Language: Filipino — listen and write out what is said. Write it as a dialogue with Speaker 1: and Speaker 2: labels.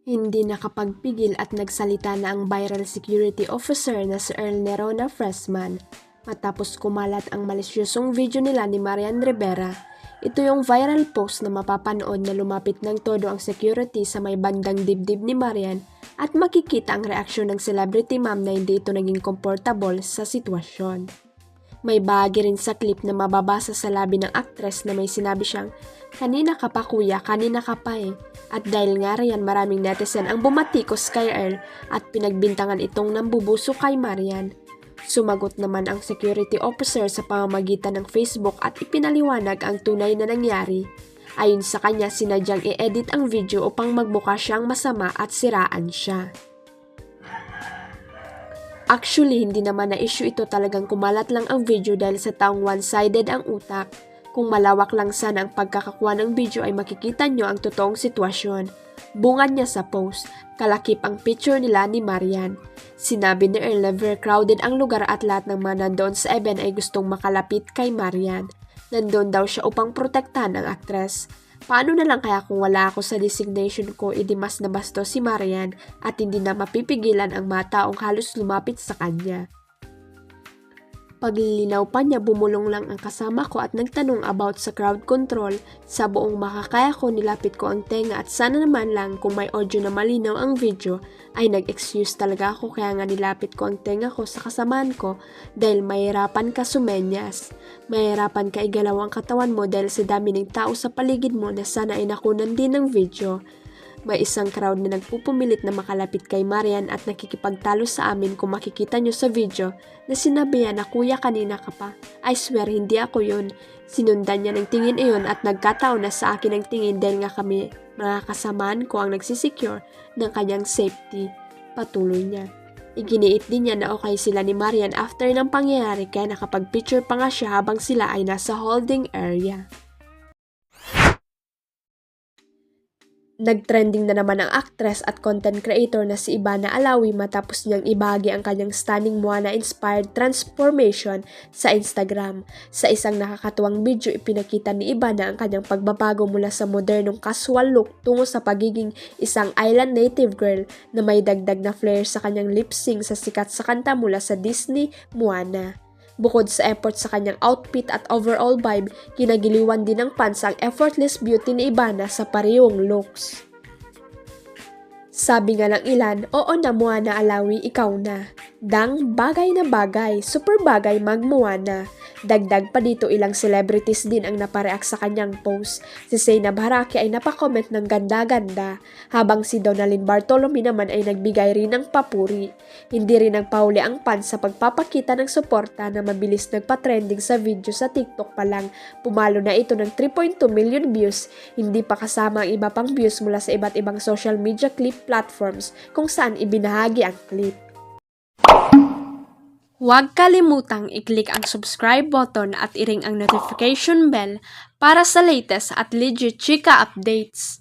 Speaker 1: Hindi nakapagpigil at nagsalita na ang viral security officer na si Earl Nerona Freshman matapos kumalat ang malisyosong video nila ni Marian Rivera. Ito yung viral post na mapapanood na lumapit ng todo ang security sa may bandang dibdib ni Marian at makikita ang reaksyon ng celebrity ma'am na hindi ito naging comfortable sa sitwasyon. May bahagi rin sa clip na mababasa sa labi ng aktres na may sinabi siyang, "Kanina ka pa kuya, kanina ka pa eh." At dahil nga riyan maraming netizen ang bumatikos kay Earl at pinagbintangan itong nambubuso kay Marian. Sumagot naman ang security officer sa pamamagitan ng Facebook at ipinaliwanag ang tunay na nangyari. Ayon sa kanya, sinadyang i-edit ang video upang magmukha siyang masama at siraan siya. Actually, hindi naman na issue ito, talagang kumalat lang ang video dahil sa taong one-sided ang utak. Kung malawak lang sana ang pagkakakuha ng video ay makikita nyo ang totoong sitwasyon. Bungad niya sa post, kalakip ang picture nila ni Marian. Sinabi ni Earl na very crowded ang lugar at lahat ng mga nandoon sa event ay gustong makalapit kay Marian. Nandoon daw siya upang protektahan ang aktres. Paano na lang kaya kung wala ako sa designation ko, edi mas nabasto si Marian at hindi na mapipigilan ang mga taong halos lumapit sa kanya. Paglilinaw pa niya, bumulong lang ang kasama ko at nagtanong about sa crowd control. Sa buong makakaya ko, nilapit ko ang tenga at sana naman lang kung may audio na malinaw ang video ay nag-excuse talaga ako, kaya nga nilapit ko ang tenga ko sa kasamaan ko dahil mahirapan ka sumenyas. Mahirapan ka igalaw ang katawan mo dahil sa dami ng tao sa paligid mo na sana ay nakunan din ng video. May isang crowd na nagpupumilit na makalapit kay Marian at nakikipagtalo sa amin kung makikita nyo sa video na sinabihan na kuya kanina ka pa. I swear hindi ako yun. Sinundan niya ng tingin iyon at nagkataon na sa akin ang tingin dahil nga kami mga kasamaan ko ang nagsisecure ng kanyang safety. Patuloy niya. Iginiit din niya na okay sila ni Marian after ng pangyayari kaya nakapag-picture pa nga siya habang sila ay nasa holding area. Nagtrending na naman ang actress at content creator na si Ivana Alawi matapos niyang ibahagi ang kanyang stunning Moana-inspired transformation sa Instagram. Sa isang nakakatuwang video, ipinakita ni Ivana ang kanyang pagbabago mula sa modernong casual look tungo sa pagiging isang island native girl na may dagdag na flair sa kanyang lip-sync sa sikat sa kanta mula sa Disney, Moana. Bukod sa effort sa kanyang outfit at overall vibe, kinagiliwan din ng fans ang effortless beauty ni Ivana sa parehong looks. Sabi nga ng ilan, "Oo na Moana Alawi, ikaw na. Dang bagay na bagay, super bagay mag-Moana." Dagdag pa dito, ilang celebrities din ang napareact sa kanyang post. Si Zainab Haraki ay napakomment ng ganda-ganda, habang si Donalyn Bartolome naman ay nagbigay rin ng papuri. Hindi rin nagpahuli ang fans sa pagpapakita ng suporta na mabilis nagpa-trending sa video sa TikTok pa lang. Pumalo na ito ng 3.2 million views, hindi pa kasama ang iba pang views mula sa iba't ibang social media clip platforms kung saan ibinahagi ang clip. Huwag kalimutang i-click ang subscribe button at i-ring ang notification bell para sa latest at legit chika updates.